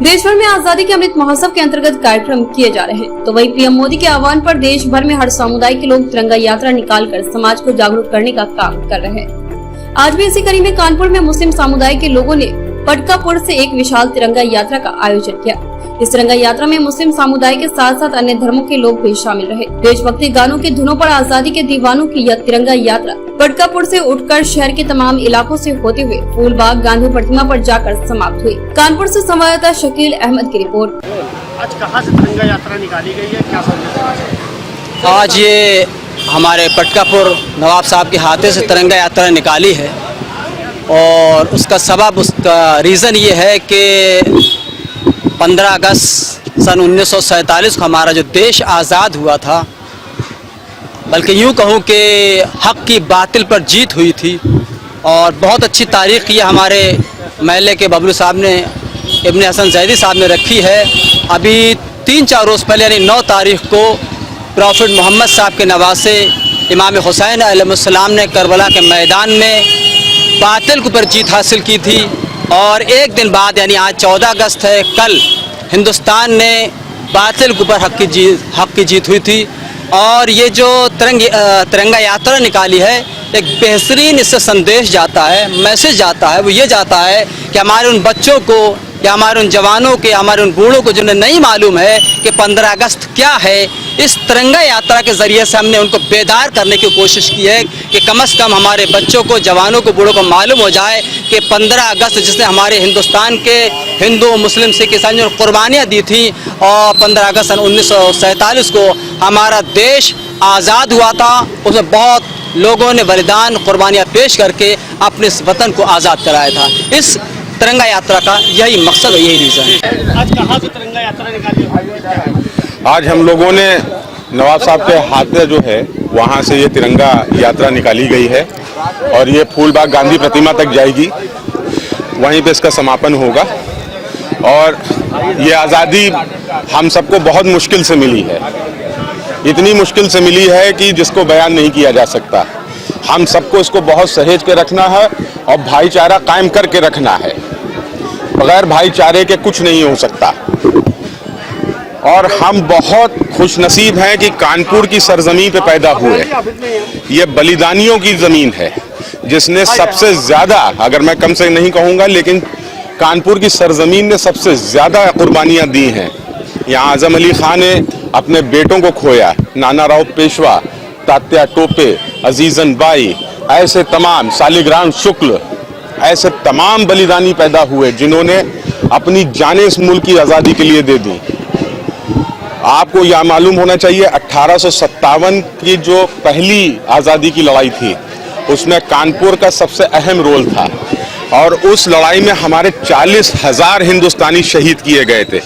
देश भर में आजादी के अमृत महोत्सव के अंतर्गत कार्यक्रम किए जा रहे हैं, तो वहीं पीएम मोदी के आह्वान पर देश भर में हर समुदाय के लोग तिरंगा यात्रा निकालकर समाज को जागरूक करने का काम कर रहे हैं। आज भी इसी कड़ी में कानपुर में मुस्लिम समुदाय के लोगों ने पटकापुर से एक विशाल तिरंगा यात्रा का आयोजन किया। इस तिरंगा यात्रा में मुस्लिम समुदाय के साथ साथ अन्य धर्मों के लोग भी शामिल रहे। देशभक्ति गानों के धुनों पर आजादी के दीवानों की यह तिरंगा यात्रा पटकापुर से उठकर शहर के तमाम इलाकों से होते हुए फूलबाग गांधी प्रतिमा पर जाकर समाप्त हुई। कानपुर से संवाददाता शकील अहमद की रिपोर्ट। आज कहां से तिरंगा यात्रा निकाली गई है, क्या संदेश? आज ये हमारे पटकापुर नवाब साहब के हाथे से तिरंगा यात्रा निकाली है और उसका सबब, उसका रीज़न ये है कि 15 अगस्त सन 1947 को हमारा जो देश आज़ाद हुआ था, बल्कि यूँ कहूँ कि हक़ की बातिल पर जीत हुई थी। और बहुत अच्छी तारीख़ ये हमारे महल्ले के बबलू साहब ने, इब्ने हसन जैदी साहब ने रखी है। अभी 3-4 रोज़ पहले यानी 9 तारीख़ को प्रॉफिट मोहम्मद साहब के नवासे इमाम हुसैन अलैहिस्सलाम ने करबला के मैदान में बातिल के ऊपर जीत हासिल की थी। और एक दिन बाद यानी आज 14 अगस्त है, कल हिंदुस्तान ने बातिल के ऊपर हक़ की जीत हुई थी। और ये जो तिरंगा यात्रा निकाली है, एक बेहतरीन इससे संदेश जाता है, मैसेज जाता है। वो ये जाता है कि हमारे उन बच्चों को या हमारे उन जवानों के, हमारे उन बूढ़ों को जिन्हें नहीं मालूम है कि 15 अगस्त क्या है, इस तिरंगा यात्रा के ज़रिए से हमने उनको बेदार करने की कोशिश की है कि कम से कम हमारे बच्चों को, जवानों को, बूढ़ों को मालूम हो जाए कि 15 अगस्त जिसने हमारे हिंदुस्तान के हिंदू, मुस्लिम, सिख, ईसाई ने कुर्बानियाँ दी थी। और 15 अगस्त सन 1947 को हमारा देश आज़ाद हुआ था। उसमें बहुत लोगों ने बलिदान, कुर्बानियाँ पेश करके अपने इस वतन को आज़ाद कराया था। इस तिरंगा यात्रा का यही मकसद है, यही रीज़न है। आज कहाँ से तिरंगा यात्रा निकाली है? आज हम लोगों ने नवाब साहब के हाथे जो है वहाँ से ये तिरंगा यात्रा निकाली गई है और ये फूलबाग गांधी प्रतिमा तक जाएगी, वहीं पे इसका समापन होगा। और ये आज़ादी हम सबको बहुत मुश्किल से मिली है, इतनी मुश्किल से मिली है कि जिसको बयान नहीं किया जा सकता। हम सबको इसको बहुत सहेज के रखना है और भाईचारा कायम करके रखना है। बगैर भाईचारे के कुछ नहीं हो सकता। और हम बहुत खुशनसीब हैं कि कानपुर की सरजमीन पे पैदा हुए। ये बलिदानियों की ज़मीन है जिसने सबसे ज़्यादा, अगर मैं कम से नहीं कहूँगा, लेकिन कानपुर की सरजमीन ने सबसे ज़्यादा कुर्बानियाँ दी हैं। यहाँ आज़म अली खान ने अपने बेटों को खोया, नाना राव पेशवा, तात्या टोपे, अजीज़न बाई, ऐसे तमाम, शालिग्राम शुक्ल, ऐसे तमाम बलिदानी पैदा हुए जिन्होंने अपनी जानें इस मुल्क की आज़ादी के लिए दे दी। आपको यह मालूम होना चाहिए 1857 की जो पहली आज़ादी की लड़ाई थी उसमें कानपुर का सबसे अहम रोल था। और उस लड़ाई में हमारे 40,000 हिंदुस्तानी शहीद किए गए थे।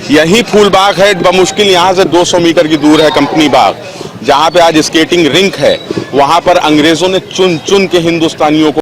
यही फूलबाग है, बमुश्किल यहाँ से 200 मीटर की दूर है कंपनी बाग, जहाँ पे आज स्केटिंग रिंक है। वहाँ पर अंग्रेज़ों ने चुन चुन के हिंदुस्तानियों को